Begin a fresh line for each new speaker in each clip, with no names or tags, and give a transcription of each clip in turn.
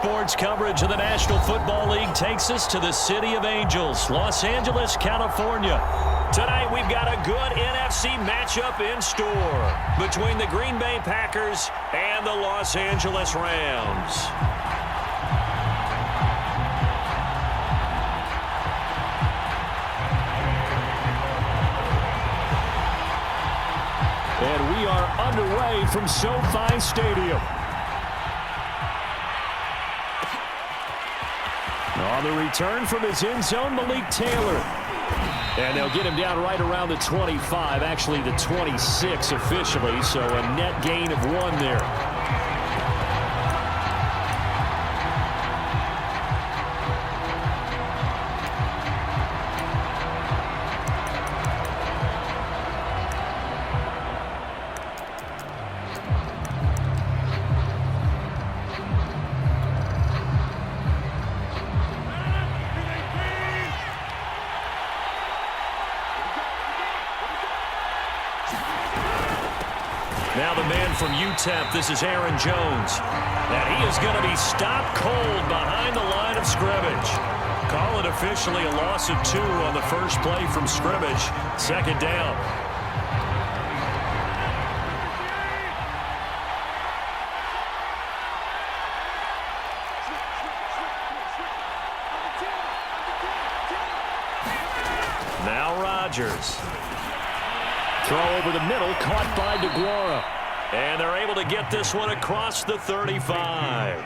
sports coverage of the National Football League takes us to the City of Angels, Los Angeles, California. Tonight we've got a good NFC matchup in store between the Green Bay Packers and the Los Angeles Rams. And we are underway from SoFi Stadium. On the return from his end zone, Malik Taylor. And they'll get him down right around the 25, actually the 26 officially, so a net gain of 1 there. Now the man from UTEP, this is Aaron Jones. And he is going to be stopped cold behind the line of scrimmage. Call it officially a loss of 2 on the first play from scrimmage. Second down. Now Rodgers. Throw over the middle, caught by DeGuara. And they're able to get this one across the 35.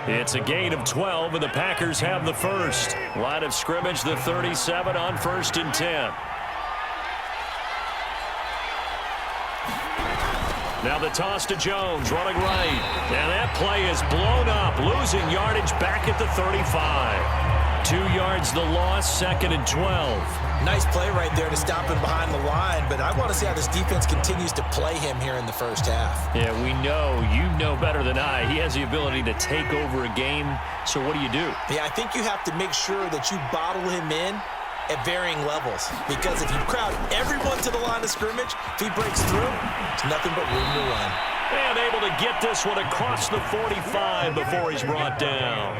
It's a gain of 12, and the Packers have the first. Line of scrimmage, the 37 on 1st and 10. Now the toss to Jones, running right. And that play is blown up, losing yardage back at the 35. 2 yards the loss, 2nd and 12.
Nice play right there to stop him behind the line, but I want to see how this defense continues to play him here in the first half.
Yeah, we know. You know better than I. He has the ability to take over a game, so what do you do?
Yeah, I think you have to make sure that you bottle him in at varying levels, because if you crowd everyone to the line of scrimmage, if he breaks through, it's nothing but room to run.
And able to get this one across the 45 before he's brought down.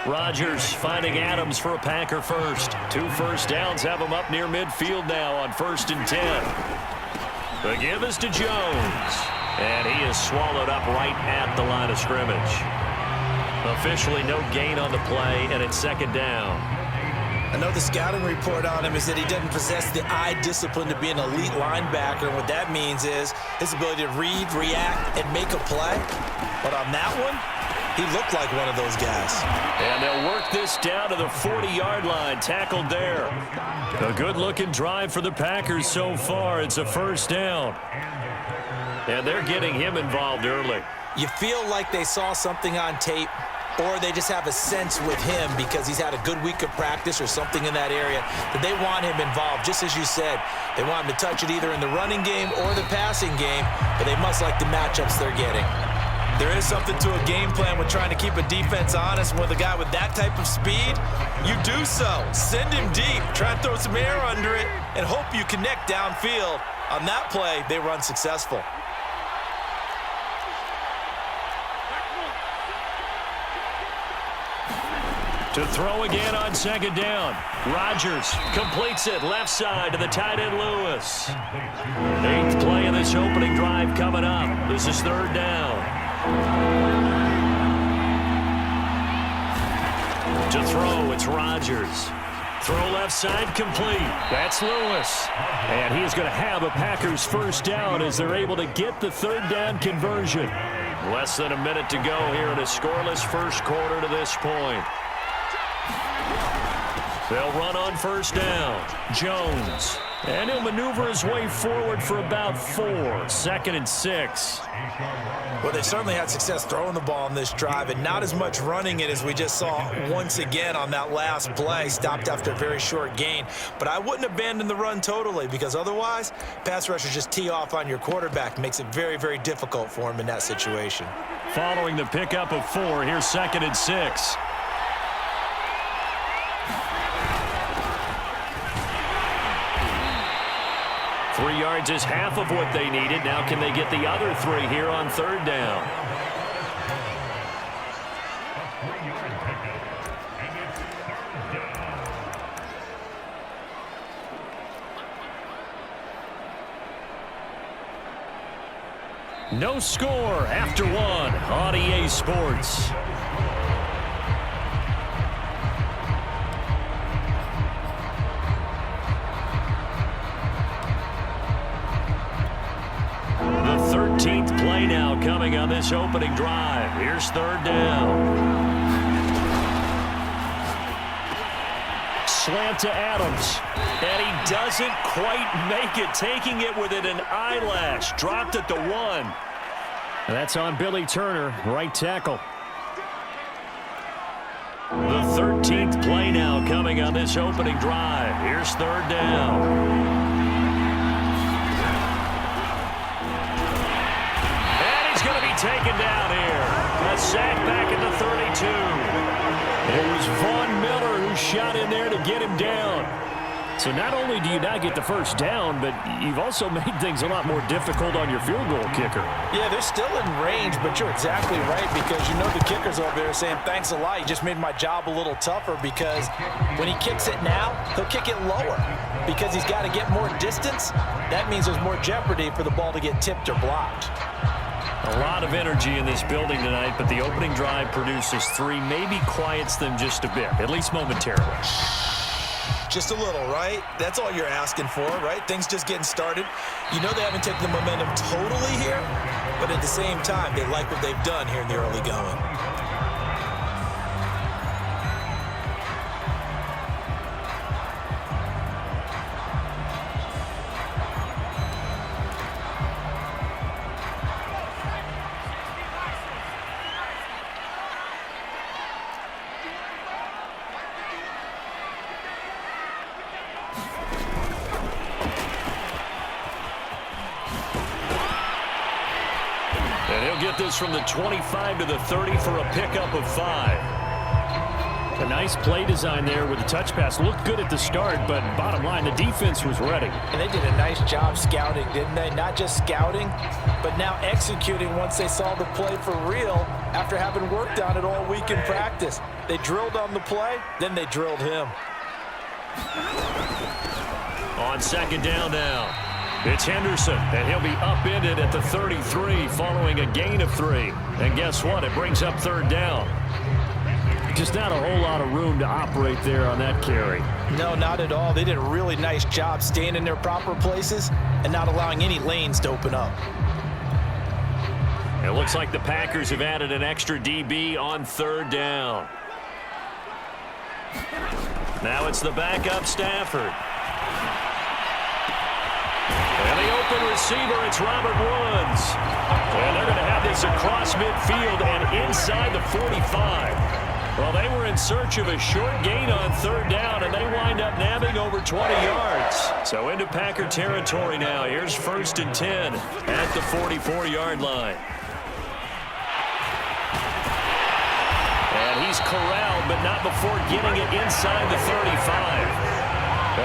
Rodgers finding Adams for a Packer first. 2 first downs have him up near midfield now on 1st and 10. The give is to Jones. And he is swallowed up right at the line of scrimmage. Officially no gain on the play, and it's 2nd down.
I know the scouting report on him is that he doesn't possess the eye discipline to be an elite linebacker. And what that means is his ability to read, react, and make a play. But on that one, he looked like one of those guys.
And they'll work this down to the 40-yard line, tackled there. A good-looking drive for the Packers so far. It's a first down. And they're getting him involved early.
You feel like they saw something on tape, or they just have a sense with him because he's had a good week of practice or something in that area that they want him involved. Just as you said, they want him to touch it either in the running game or the passing game, but they must like the matchups they're getting. There is something to a game plan with trying to keep a defense honest. With a guy with that type of speed, you do so. Send him deep, try and throw some air under it, and hope you connect downfield. On that play, they were unsuccessful.
To throw again on 2nd down. Rodgers completes it left side to the tight end Lewis. 8th play of this opening drive coming up. This is 3rd down. To throw, it's Rodgers. Throw left side complete. That's Lewis. And he is going to have a Packers first down as they're able to get the 3rd down conversion. Less than a minute to go here in a scoreless first quarter to this point. They'll run on 1st down. Jones. And he'll maneuver his way forward for about 4. 2nd and 6.
Well, they've certainly had success throwing the ball in this drive and not as much running it as we just saw once again on that last play. Stopped after a very short gain. But I wouldn't abandon the run totally, because otherwise, pass rushers just tee off on your quarterback. Makes it very, very difficult for him in that situation.
Following the pickup of 4, here's 2nd and 6. 3 yards is half of what they needed. Now can they get the other 3 here on 3rd down? No score after one on EA Sports. The 13th play now coming on this opening drive. Here's third down. Slant to Adams. And he doesn't quite make it, taking it within an eyelash. Dropped at the 1. And that's on Billy Turner, right tackle. The 13th play now coming on this opening drive. Here's third down. And he's going to be taken down here. A sack back at the 32. It was Von Miller who shot in there to get him down. So not only do you not get the first down, but you've also made things a lot more difficult on your field goal kicker.
Yeah, they're still in range, but you're exactly right because you know the kicker's over there saying, thanks a lot. You just made my job a little tougher because when he kicks it now, he'll kick it lower because he's got to get more distance. That means there's more jeopardy for the ball to get tipped or blocked.
A lot of energy in this building tonight, but the opening drive produces 3, maybe quiets them just a bit, at least momentarily.
Just a little, right? That's all you're asking for, right? Things just getting started. You know they haven't taken the momentum totally here, but at the same time, they like what they've done here in the early going.
And he'll get this from the 25 to the 30 for a pickup of 5. A nice play design there with the touch pass. Looked good at the start, but bottom line, the defense was ready.
And they did a nice job scouting, didn't they? Not just scouting, but now executing once they saw the play for real after having worked on it all week in practice. They drilled on the play, then they drilled him.
On second down now, it's Henderson, and he'll be upended at the 33 following a gain of 3. And guess what? It brings up third down. Just not a whole lot of room to operate there on that carry.
No, not at all. They did a really nice job staying in their proper places and not allowing any lanes to open up.
It looks like the Packers have added an extra DB on third down. Now it's the backup Stafford. And the open receiver, it's Robert Woods. And they're going to have this across midfield and inside the 45. Well, they were in search of a short gain on third down, and they wind up nabbing over 20 yards. So into Packer territory now. Here's first and 10 at the 44-yard line. And he's corralled, but not before getting it inside the 35.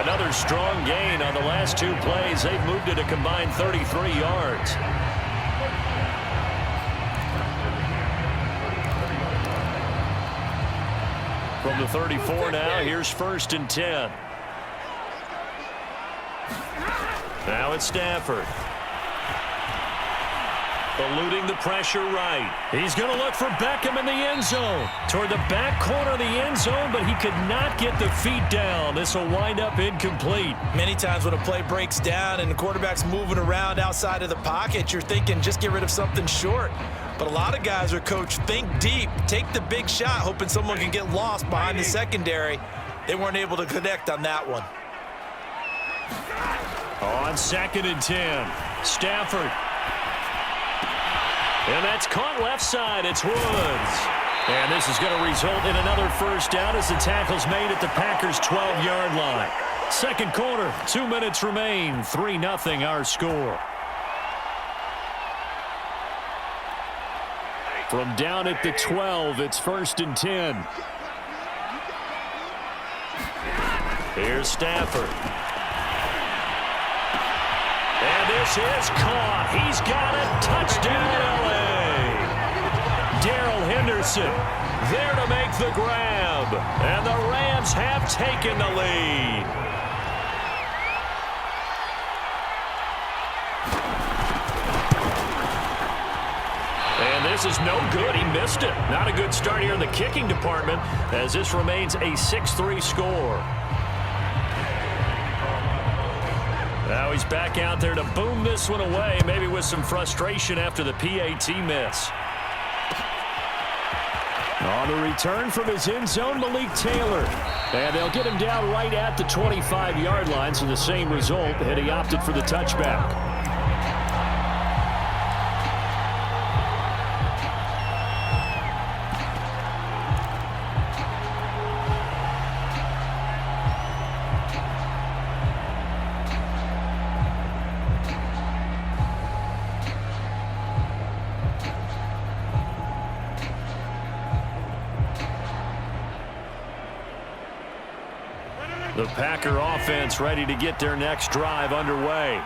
Another strong gain on the last 2 plays. They've moved it a combined 33 yards. From the 34 now, here's first and 10. Now it's Stafford. Eluding the pressure right. He's going to look for Beckham in the end zone. Toward the back corner of the end zone, but he could not get the feet down. This will wind up incomplete.
Many times when a play breaks down and the quarterback's moving around outside of the pocket, you're thinking just get rid of something short. But a lot of guys are coached, think deep, take the big shot, hoping someone can get lost behind the secondary. They weren't able to connect on that one.
On second and 10, Stafford. And that's caught left side. It's Woods. And this is going to result in another first down as the tackle's made at the Packers' 12-yard line. Second quarter, 2 minutes remain. 3-0 our score. From down at the 12, it's first and 10. Here's Stafford. And this is caught. He's got it. Touchdown, L.A. Darrell Henderson there to make the grab. And the Rams have taken the lead. This is no good. He missed it. Not a good start here in the kicking department as this remains a 6-3 score. Now he's back out there to boom this one away, maybe with some frustration after the PAT miss. On the return from his end zone, Malik Taylor. And they'll get him down right at the 25-yard line, so the same result, and he opted for the touchback. The Packer offense ready to get their next drive underway.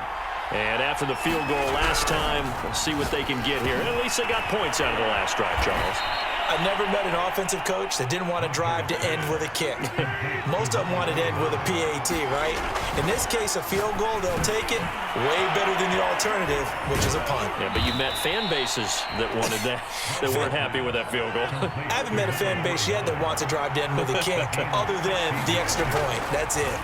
And after the field goal last time, we'll see what they can get here. And at least they got points out of the last drive, Charles.
I've never met an offensive coach that didn't want to drive to end with a kick. Most of them wanted to end with a PAT, right? In this case, a field goal, they'll take it way better than the alternative, which is a punt.
Yeah, but you met fan bases that wanted that, that weren't happy with that field goal.
I haven't met a fan base yet that wants to drive to end with a kick, other than the extra point. That's it.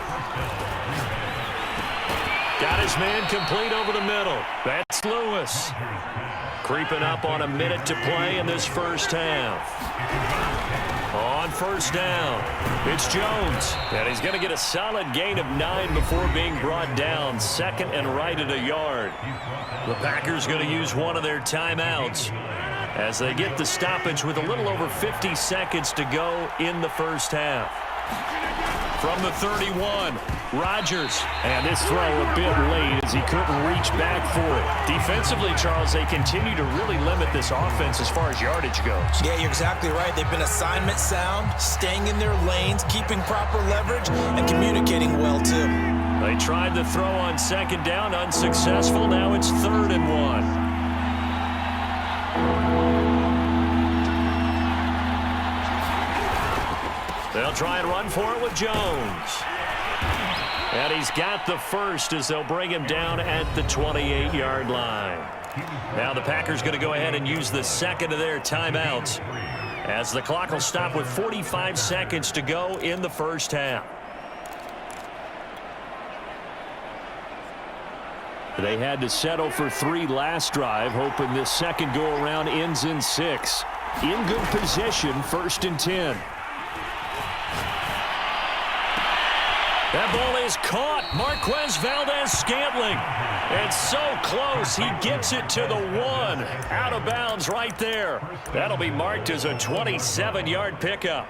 Got his man complete over the middle. That's Lewis. Creeping up on a minute to play in this first half. On first down, it's Jones. And he's going to get a solid gain of 9 before being brought down. Second and right at a yard. The Packers going to use one of their timeouts as they get the stoppage with a little over 50 seconds to go in the first half. From the 31, Rodgers. And this throw a bit late as he couldn't reach back for it. Defensively, Charles, they continue to really limit this offense as far as yardage goes.
Yeah, you're exactly right. They've been assignment sound, staying in their lanes, keeping proper leverage, and communicating well, too.
They tried the throw on second down, unsuccessful. Now it's 3rd and 1. They'll try and run for it with Jones. And he's got the first as they'll bring him down at the 28-yard line. Now the Packers going to go ahead and use the second of their timeouts as the clock will stop with 45 seconds to go in the first half. They had to settle for 3 last drive, hoping this second go-around ends in 6. In good position, 1st and 10. That ball is caught. Marquez Valdez-Scantling. And so close, he gets it to the 1. Out of bounds right there. That'll be marked as a 27-yard pickup.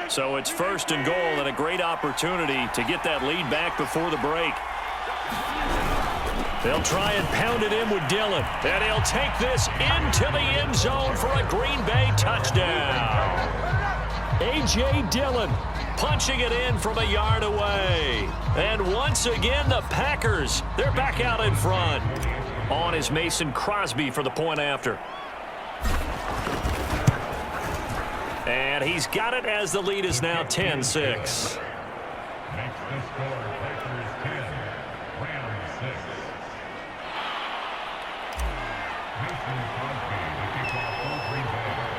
So it's 1st and goal and a great opportunity to get that lead back before the break. They'll try and pound it in with Dillon. And he'll take this into the end zone for a Green Bay touchdown. A.J. Dillon punching it in from a yard away. And once again, the Packers, they're back out in front. On is Mason Crosby for the point after. And he's got it as the lead is now 10-6.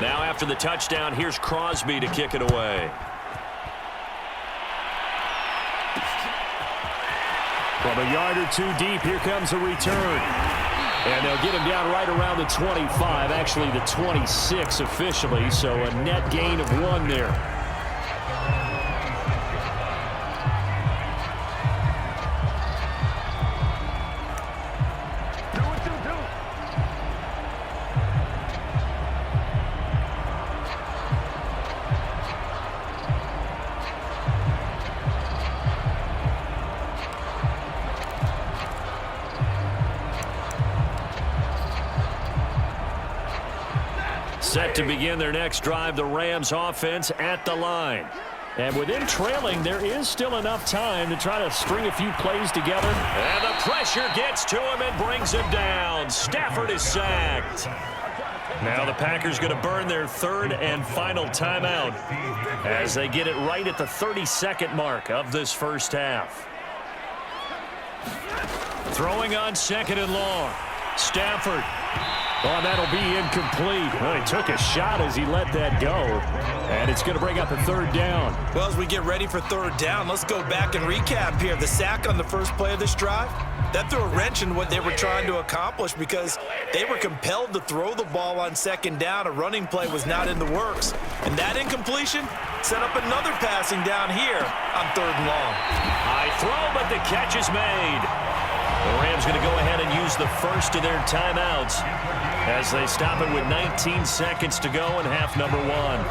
Now after the touchdown, here's Crosby to kick it away. From a yard or 2 deep, here comes a return. And they'll get him down right around the 25, actually the 26 officially, so a net gain of 1 there. Set to begin their next drive, the Rams offense at the line. And with them trailing, there is still enough time to try to string a few plays together. And the pressure gets to him and brings him down. Stafford is sacked. Now the Packers going to burn their third and final timeout as they get it right at the 32nd mark of this first half. Throwing on second and long. Stafford. Oh, that'll be incomplete. Well, he took a shot as he let that go. And it's going to bring up a third down.
Well, as we get ready for third down, let's go back and recap here. The sack on the first play of this drive, that threw a wrench in what they were trying to accomplish because they were compelled to throw the ball on second down. A running play was not in the works. And that incompletion set up another passing down here on third and long.
High throw, but the catch is made. The Rams going to go ahead and use the first of their timeouts as they stop it with 19 seconds to go in half number one.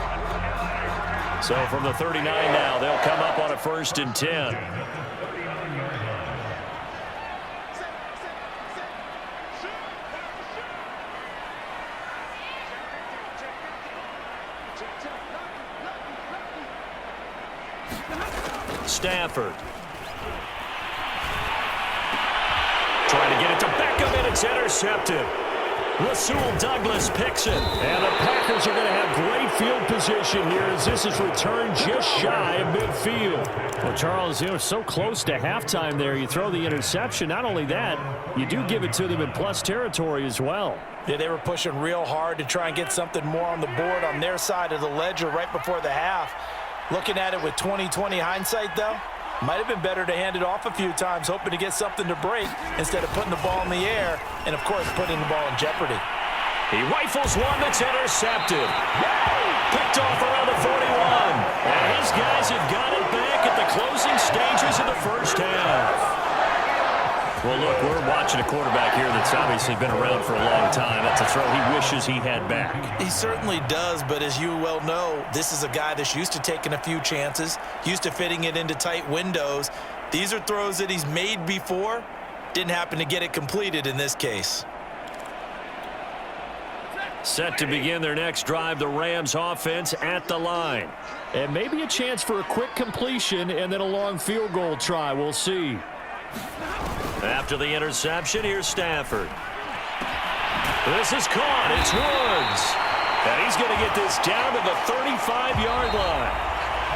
So from the 39 now, they'll come up on a 1st and 10. Stafford. Trying to get it to Beckham, and it's intercepted. Rasul Douglas picks it. And the Packers are going to have great field position here as this is returned just shy of midfield. Well, Charles, so close to halftime there. You throw the interception. Not only that, you do give it to them in plus territory as well.
Yeah, they were pushing real hard to try and get something more on the board on their side of the ledger right before the half. Looking at it with 20/20 hindsight, though, might have been better to hand it off a few times, hoping to get something to break instead of putting the ball in the air and, of course, putting the ball in jeopardy.
He rifles one that's intercepted. Picked off around the 41. And his guys have got it back at the closing stages of the first half. Well, look, we're watching a quarterback here that's obviously been around for a long time. That's a throw he wishes he had back.
He certainly does, but as you well know, this is a guy that's used to taking a few chances, used to fitting it into tight windows. These are throws that he's made before. Didn't happen to get it completed in this case.
Set to begin their next drive, the Rams offense at the line. And maybe a chance for a quick completion and then a long field goal try. We'll see. After the interception, here's Stafford. This is caught. It's Woods. And he's going to get this down to the 35-yard line.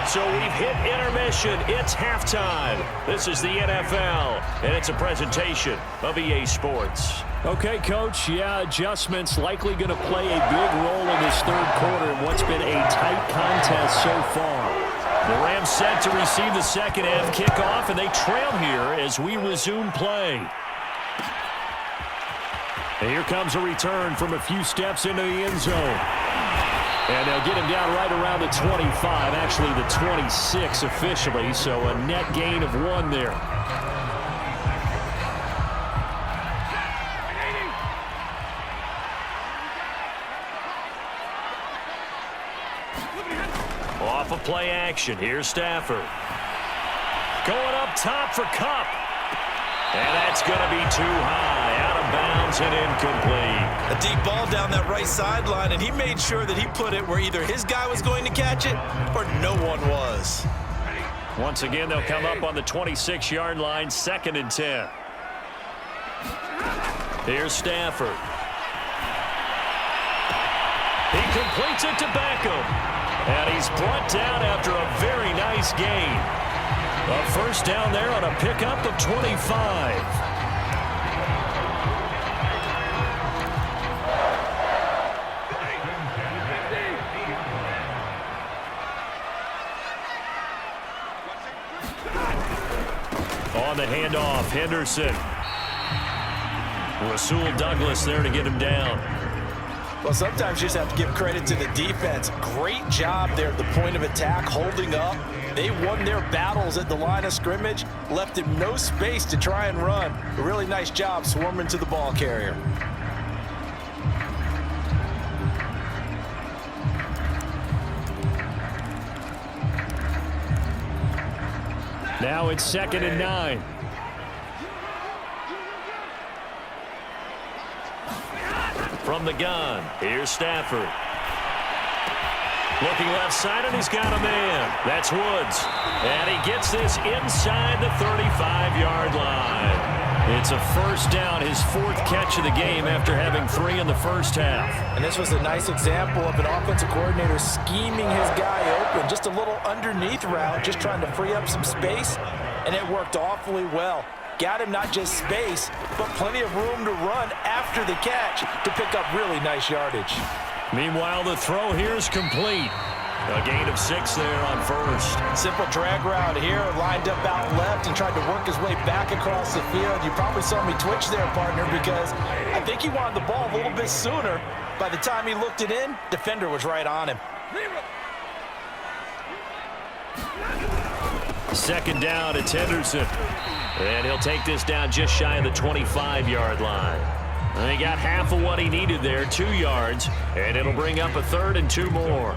So we've hit intermission. It's halftime. This is the NFL, and it's a presentation of EA Sports. Okay, Coach. Yeah, adjustments likely going to play a big role in this third quarter in what's been a tight contest so far. The Rams set to receive the second half kickoff, and they trail here as we resume play. And here comes a return from a few steps into the end zone. And they'll get him down right around the 25, actually the 26 officially, so a net gain of 1 there. Off of play action, here's Stafford. Going up top for Kupp. And that's going to be too high, out of bounds and incomplete.
A deep ball down that right sideline, and he made sure that he put it where either his guy was going to catch it or no one was.
Once again, they'll come up on the 26-yard line, 2nd and 10. Here's Stafford. He completes it to Beckham. And he's brought down after a very nice gain. A first down there on a pickup of 25. On the handoff, Henderson. Rasul Douglas there to get him down.
Well, sometimes you just have to give credit to the defense. Great job there at the point of attack, holding up. They won their battles at the line of scrimmage, left him no space to try and run. A really nice job swarming to the ball carrier.
Now it's 2nd and 9. From the gun, here's Stafford. Looking left side, and he's got a man. That's Woods. And he gets this inside the 35-yard line. It's a first down, his fourth catch of the game after having 3 in the first half.
And this was a nice example of an offensive coordinator scheming his guy open. Just a little underneath route, just trying to free up some space, and it worked awfully well. Got him not just space, but plenty of room to run after the catch to pick up really nice yardage.
Meanwhile, the throw here is complete. A gain of 6 there on first.
Simple drag route here, lined up out left and tried to work his way back across the field. You probably saw me twitch there, partner, because I think he wanted the ball a little bit sooner. By the time he looked it in, defender was right on him.
Second down, it's Henderson. And he'll take this down just shy of the 25-yard line. And he got half of what he needed there, 2 yards, and it'll bring up a 3rd and 2 more.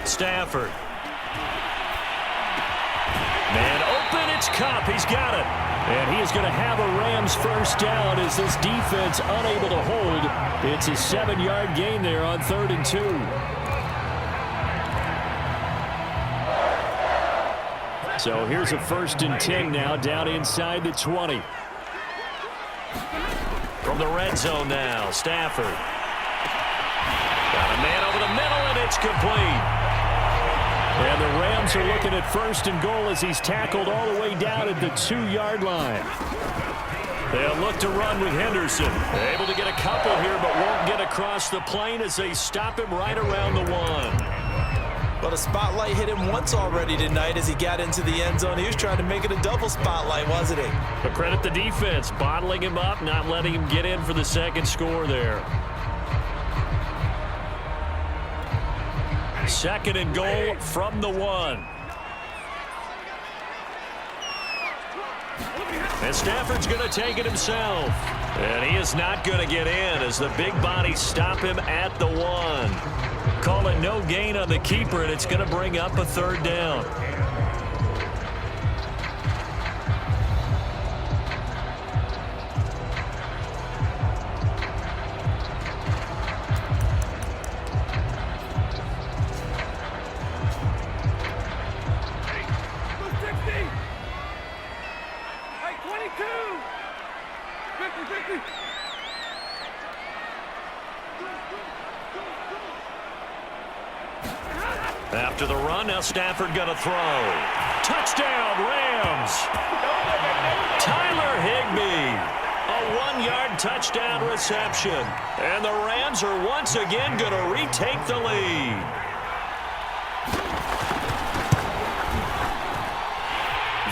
Stafford. Man open, it's Cup. He's got it. And he is going to have a Rams first down as this defense unable to hold. It's a 7-yard gain there on 3rd and 2. So here's a 1st and 10 now down inside the 20. From the red zone now, Stafford. Got a man over the middle, and it's complete. And the Rams are looking at 1st and goal as he's tackled all the way down at the 2-yard line. They'll look to run with Henderson. Able to get a couple here, but won't get across the plane as they stop him right around the 1.
Well, the spotlight hit him once already tonight as he got into the end zone. He was trying to make it a double spotlight, wasn't he?
But credit the defense, bottling him up, not letting him get in for the second score there. 2nd and goal from the 1. And Stafford's going to take it himself. And he is not going to get in as the big bodies stop him at the 1. Call it no gain on the keeper, and it's going to bring up a 3rd down. After the run, now Stafford going to throw. Touchdown, Rams! Tyler Higbee. A 1-yard touchdown reception. And the Rams are once again going to retake the lead.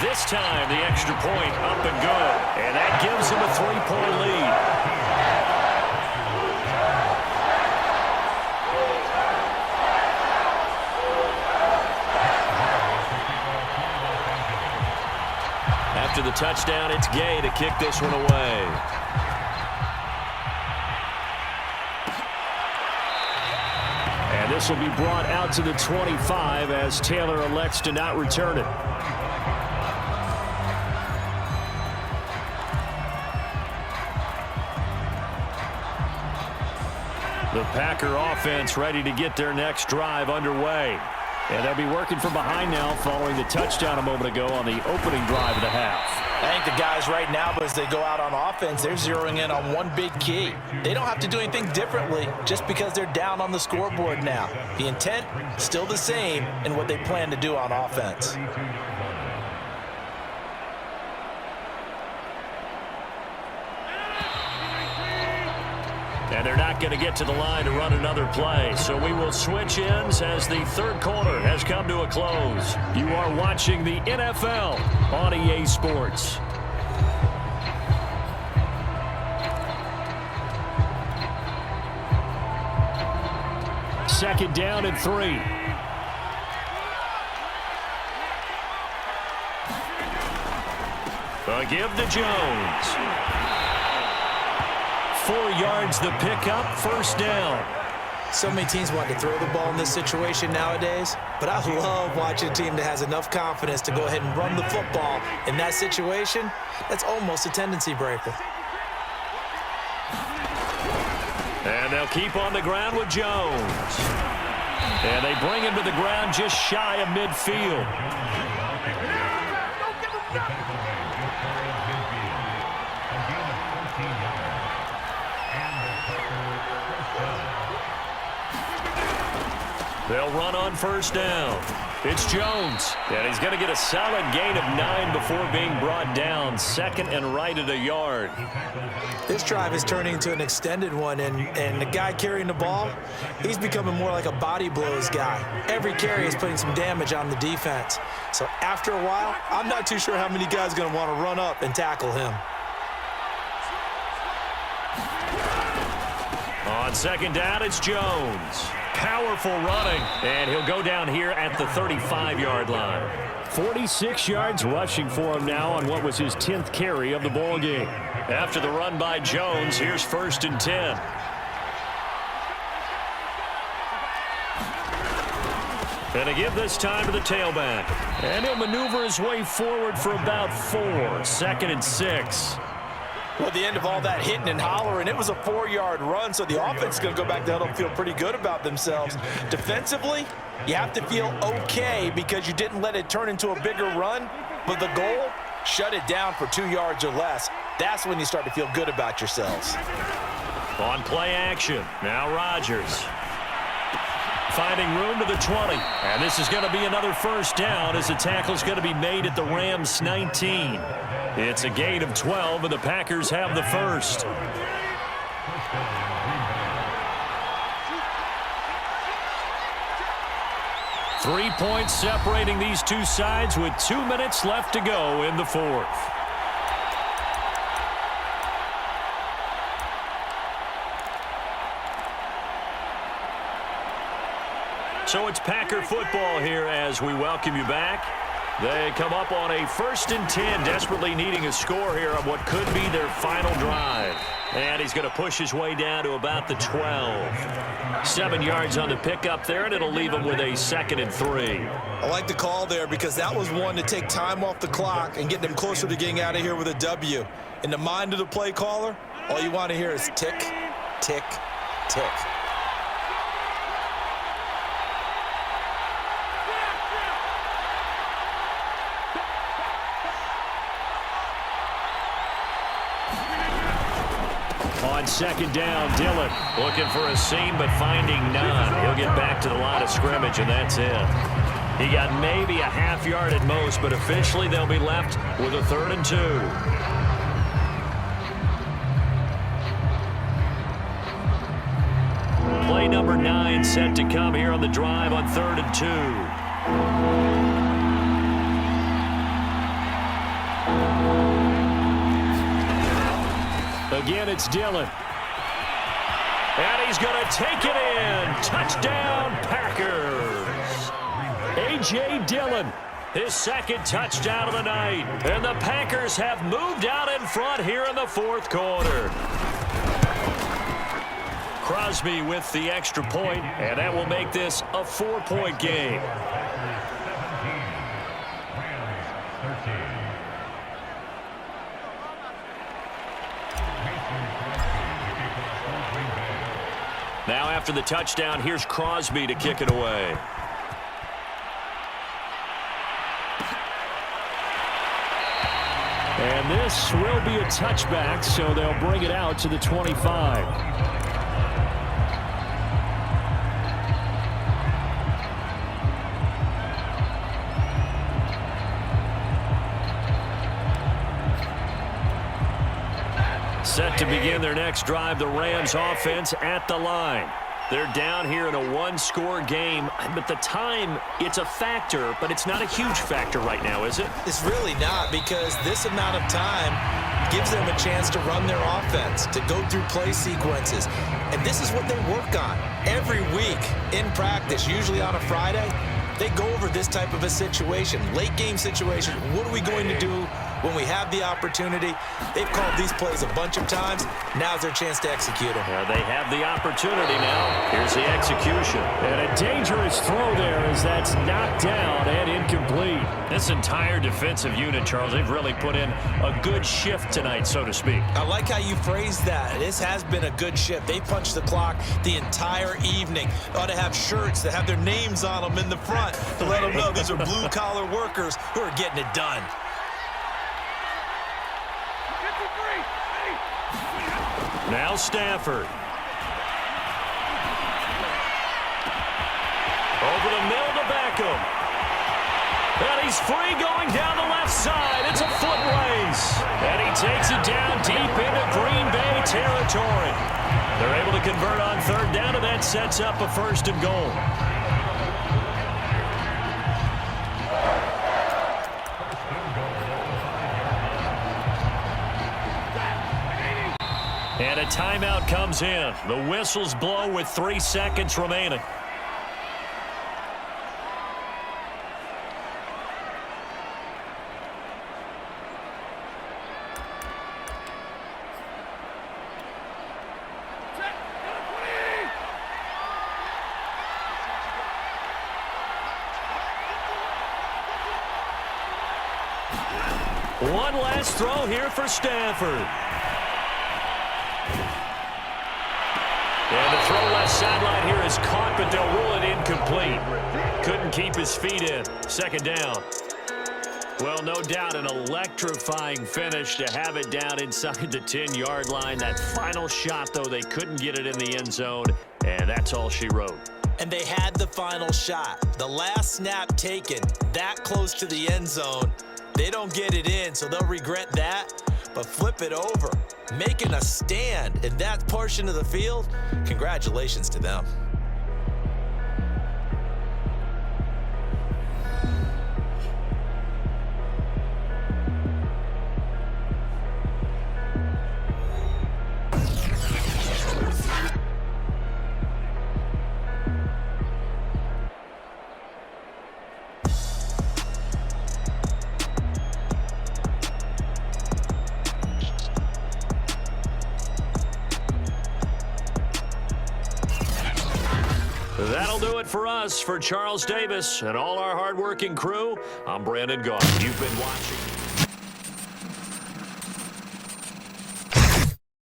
This time, the extra point up and good. And that gives him a 3-point lead. After the touchdown, it's Gay to kick this one away. And this will be brought out to the 25 as Taylor elects to not return it. The Packer offense ready to get their next drive underway. And they'll be working from behind now following the touchdown a moment ago on the opening drive of the half.
I think the guys right now, as they go out on offense, they're zeroing in on one big key. They don't have to do anything differently just because they're down on the scoreboard now. The intent, still the same in what they plan to do on offense.
And they're not going to get to the line to run another play. So we will switch ends as the third quarter has come to a close. You are watching the NFL on EA Sports. Second down and 3. A give to Jones. 4 yards the pickup, first down.
So many teams want to throw the ball in this situation nowadays, but I love watching a team that has enough confidence to go ahead and run the football in that situation. That's almost a tendency breaker.
And they'll keep on the ground with Jones. And they bring him to the ground just shy of midfield. They'll run on first down. It's Jones, and he's going to get a solid gain of 9 before being brought down. Second and right at a yard.
This drive is turning into an extended one, and the guy carrying the ball, he's becoming more like a body blows guy. Every carry is putting some damage on the defense. So after a while, I'm not too sure how many guys are going to want to run up and tackle him.
On second down, it's Jones. Powerful running, and he'll go down here at the 35-yard line. 46 yards rushing for him now on what was his 10th carry of the ball game. After the run by Jones, here's 1st and 10. And a give this time to the tailback. And he'll maneuver his way forward for about 4. 2nd and 6.
Well, at the end of all that hitting and hollering, it was a 4-yard run, so the offense is going to go back down and feel pretty good about themselves. Defensively, you have to feel okay because you didn't let it turn into a bigger run, but the goal, shut it down for 2 yards or less. That's when you start to feel good about yourselves.
On play action, now Rodgers. Finding room to the 20, and this is going to be another first down as the tackle's going to be made at the Rams' 19. It's a gain of 12, and the Packers have the first. Three points separating these two sides with 2 minutes left to go in the fourth. So it's Packer football here as we welcome you back. They come up on a 1st and 10, desperately needing a score here on what could be their final drive. And he's going to push his way down to about the 12. 7 yards on the pickup there, and it'll leave him with a 2nd and 3.
I like the call there because that was one to take time off the clock and get them closer to getting out of here with a W. In the mind of the play caller, all you want to hear is tick, tick, tick.
On second down, Dillon looking for a seam but finding none. He'll get back to the line of scrimmage, and that's it. He got maybe a half yard at most, but officially they'll be left with a 3rd and 2. Play number 9 set to come here on the drive on 3rd and 2. Again, it's Dillon. And he's going to take it in. Touchdown, Packers. A.J. Dillon, his 2nd touchdown of the night. And the Packers have moved out in front here in the 4th quarter. Crosby with the extra point, and that will make this a 4-point game. Now after the touchdown, here's Crosby to kick it away. And this will be a touchback, so they'll bring it out to the 25. Set to begin their next drive, the Rams offense at the line. They're down here in a 1-score game, but the time, it's a factor, but it's not a huge factor right now, is it?
It's really not, because this amount of time gives them a chance to run their offense, to go through play sequences. And this is what they work on every week in practice, usually on a Friday. They go over this type of a situation, late game situation. What are we going to do When we have the opportunity, they've called these plays a bunch of times. Now's their chance to execute them.
They have the opportunity now. Here's the execution.
And a dangerous throw there as that's knocked down and incomplete.
This entire defensive unit, Charles, they've really put in a good shift tonight, so to speak.
I like how you phrased that. This has been a good shift. They punched the clock the entire evening. They ought to have shirts that have their names on them in the front to let them know these are blue-collar workers who are getting it done.
Now Stafford. Over the middle to Beckham. And he's free going down the left side. It's a foot race. And he takes it down deep into Green Bay territory. They're able to convert on third down, and that sets up a 1st and goal. And a timeout comes in. The whistles blow with 3 seconds remaining. One last throw here for Stafford. And the throw left sideline here is caught, but they'll rule it incomplete. Couldn't keep his feet in. 2nd down. Well, no doubt an electrifying finish to have it down inside the 10-yard line. That final shot, though, they couldn't get it in the end zone, and that's all she wrote.
And they had the final shot. The last snap taken that close to the end zone. They don't get it in, so they'll regret that. But flip it over, making a stand in that portion of the field, congratulations to them.
That'll do it for us. For Charles Davis and all our hardworking crew, I'm Brandon Goff. You've been watching.